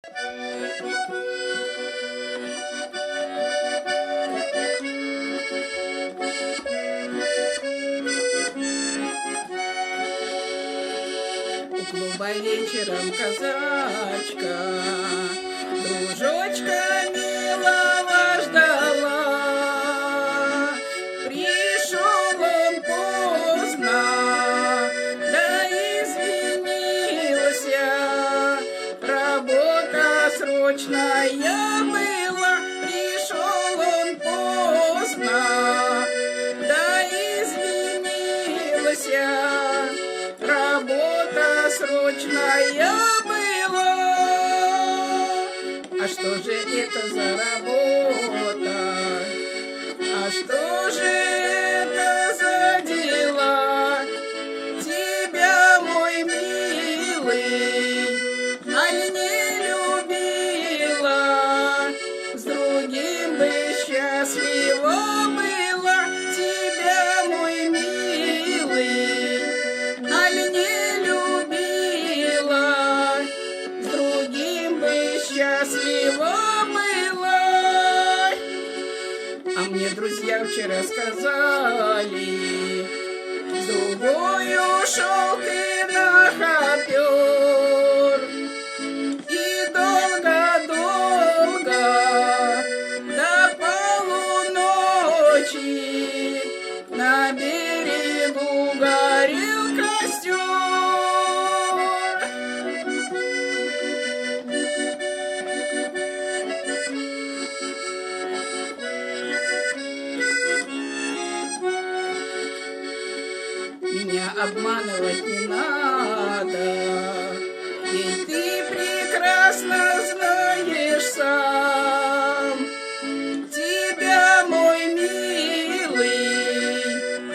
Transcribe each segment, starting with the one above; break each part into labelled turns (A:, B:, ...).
A: У клуба вечером казачка дружочка милого ждала. Пришел он поздно, да извинился, работа срочная была. Пришел он поздно, да извинился, работа срочная была. А что же это за работа? А что же это за дела? Тебя, мой милый, аль не любила, с другим бы счастлива была. Тебя, мой милый, аль не любила, с другим бы счастлива была. А мне друзья вчера сказали, с другой ушел ты на хопер. И долго-долго до полуночи на берегу горел костер. Меня обманывать не надо, ведь ты прекрасно знаешь сам. Тебя, мой милый,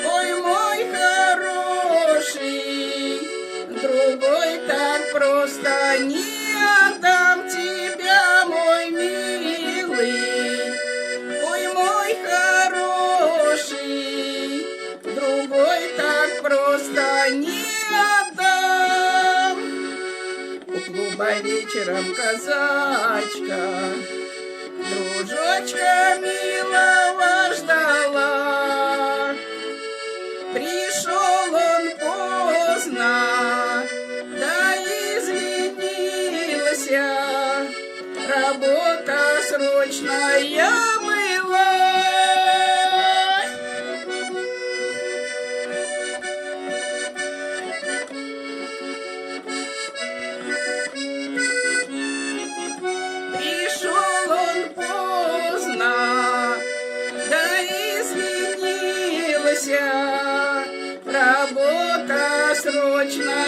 A: ой, мой хороший, другой так просто не отдам. Тебя, мой милый, ой, мой хороший, другой так просто не отдам. У клуба вечером казачка дружочка милого ждала. Пришел он поздно, да извинился, работа срочная была. Пришел он поздно, да извинился, работа срочная